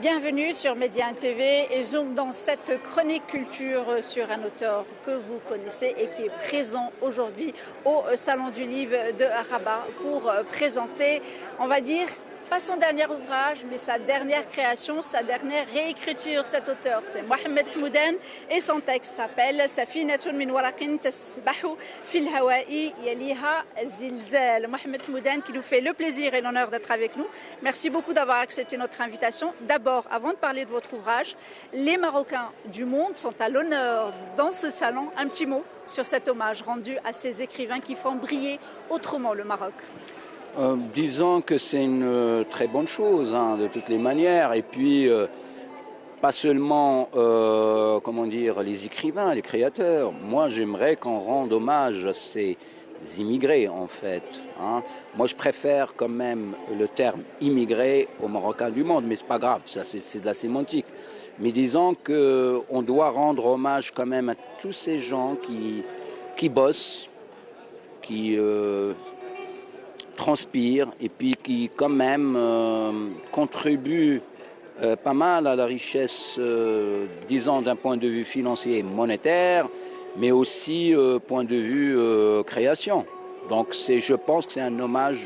Bienvenue sur Média TV et Zoom dans cette chronique culture sur un auteur que vous connaissez et qui est présent aujourd'hui au Salon du Livre de Rabat pour présenter, on va dire, pas son dernier ouvrage, mais sa dernière création, sa dernière réécriture. Cet auteur, c'est Mohamed Hamoudan et son texte s'appelle Safinatun min waraqin tasbahu fil hawa'i yaliha zilzal. Mohamed Hamoudan qui nous fait le plaisir et l'honneur d'être avec nous. Merci beaucoup d'avoir accepté notre invitation. D'abord, avant de parler de votre ouvrage, les Marocains du monde sont à l'honneur dans ce salon. Un petit mot sur cet hommage rendu à ces écrivains qui font briller autrement le Maroc. Disons que c'est une très bonne chose, de toutes les manières. Et puis, pas seulement, comment dire, les écrivains, les créateurs. Moi, j'aimerais qu'on rende hommage à ces immigrés, en fait. Moi, je préfère quand même le terme immigré aux Marocains du monde, mais c'est pas grave, ça, c'est de la sémantique. Mais disons qu'on doit rendre hommage quand même à tous ces gens qui bossent, qui transpire et puis qui quand même contribue pas mal à la richesse, disons d'un point de vue financier et monétaire, mais aussi point de vue création. Donc je pense que c'est un hommage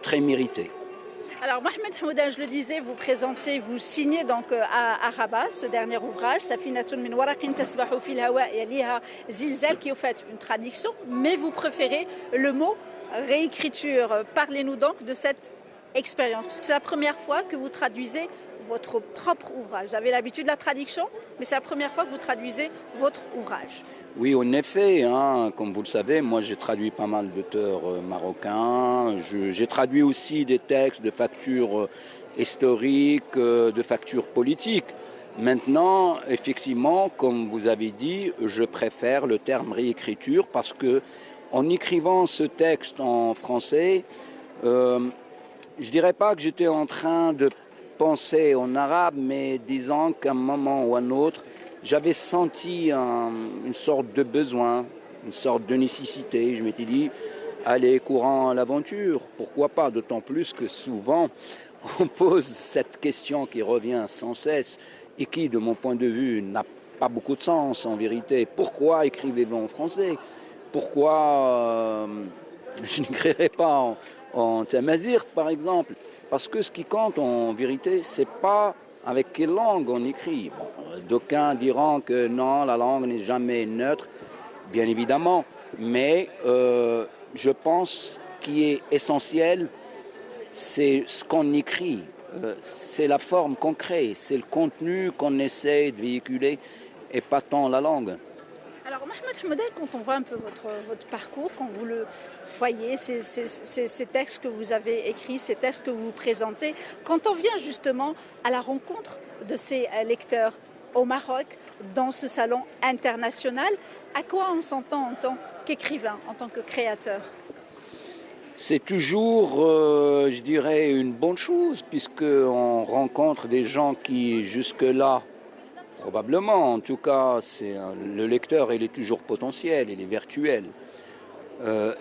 très mérité. Alors Mohamed Hamoudan, je le disais, vous présentez, vous signez donc à Rabat ce dernier ouvrage, Safinatun min waraqin tasbahu fil hawa'i yaliha zilzal, qui est au fait une traduction, mais vous préférez le mot réécriture. Parlez-nous donc de cette expérience, parce que c'est la première fois que vous traduisez votre propre ouvrage. Vous avez l'habitude de la traduction, mais c'est la première fois que vous traduisez votre ouvrage. Oui, en effet, comme vous le savez, moi j'ai traduit pas mal d'auteurs marocains. J'ai traduit aussi des textes de factures historiques, de factures politiques. Maintenant, effectivement, comme vous avez dit, je préfère le terme réécriture parce que en écrivant ce texte en français, je dirais pas que j'étais en train de penser en arabe, mais disons qu'à un moment ou à un autre, j'avais senti une sorte de besoin, une sorte de nécessité. Je m'étais dit, allez, courant à l'aventure, pourquoi pas? D'autant plus que souvent, on pose cette question qui revient sans cesse et qui, de mon point de vue, n'a pas beaucoup de sens en vérité. Pourquoi écrivez-vous en français? Pourquoi je n'écrirai pas en tamazight, par exemple? Parce que ce qui compte en vérité, c'est pas avec quelle langue on écrit. D'aucuns diront que non, la langue n'est jamais neutre, bien évidemment, mais je pense qu'il est essentiel, c'est ce qu'on écrit, c'est la forme qu'on crée, c'est le contenu qu'on essaie de véhiculer et pas tant la langue. Alors Mohamed Hamoudan, quand on voit un peu votre parcours, quand vous le voyez, ces textes que vous avez écrits, ces textes que vous présentez, quand on vient justement à la rencontre de ces lecteurs au Maroc, dans ce salon international, à quoi on s'entend en tant qu'écrivain, en tant que créateur? C'est toujours, je dirais, une bonne chose, puisqu'on rencontre des gens qui, jusque-là, probablement, en tout cas, le lecteur, il est toujours potentiel, il est virtuel.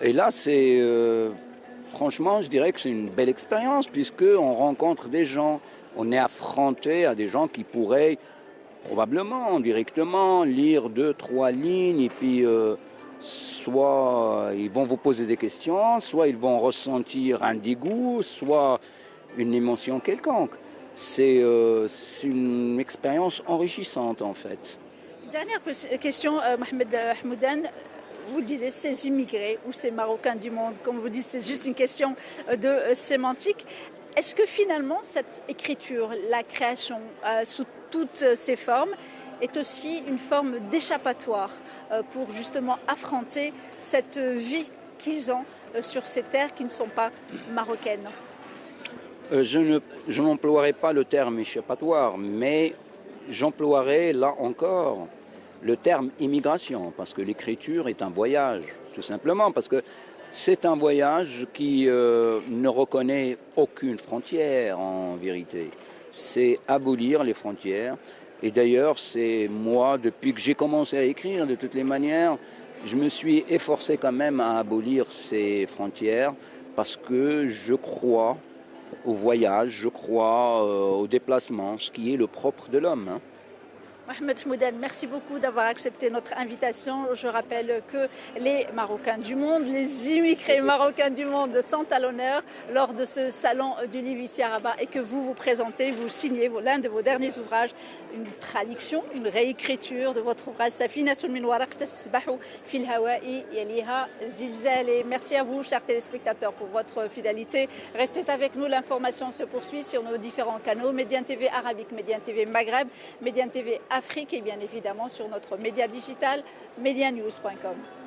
Et là, franchement, je dirais que c'est une belle expérience, puisqu'on rencontre des gens, on est affronté à des gens qui pourraient probablement, directement, lire 2-3 lignes, et puis soit ils vont vous poser des questions, soit ils vont ressentir un dégoût, soit une émotion quelconque. C'est une expérience enrichissante, en fait. Dernière question, Mohamed Hamoudan. Vous disiez ces immigrés ou ces Marocains du monde, comme vous dites, c'est juste une question de sémantique. Est-ce que finalement cette écriture, la création sous toutes ses formes, est aussi une forme d'échappatoire pour justement affronter cette vie qu'ils ont sur ces terres qui ne sont pas marocaines? Je n'emploierai pas le terme échappatoire, mais j'emploierai là encore le terme immigration, parce que l'écriture est un voyage, tout simplement, parce que c'est un voyage qui ne reconnaît aucune frontière en vérité. C'est abolir les frontières. Et d'ailleurs, c'est moi, depuis que j'ai commencé à écrire, de toutes les manières, je me suis efforcé quand même à abolir ces frontières, parce que je crois au voyage, je crois, au déplacement, ce qui est le propre de l'homme. Hein. Mohamed Hmoudan, merci beaucoup d'avoir accepté notre invitation. Je rappelle que les Marocains du monde, les immigrés marocains du monde sont à l'honneur lors de ce salon du livre ici à Rabat et que vous présentez, vous signez l'un de vos derniers ouvrages, une traduction, une réécriture de votre ouvrage Safinatul min waraq tasbahu fil hawa'i yaliha zilzal. Et merci à vous, chers téléspectateurs, pour votre fidélité. Restez avec nous, l'information se poursuit sur nos différents canaux, Médiane TV Arabique, Médiane TV Maghreb, Médiane TV Afrique et bien évidemment sur notre média digital medianews.com.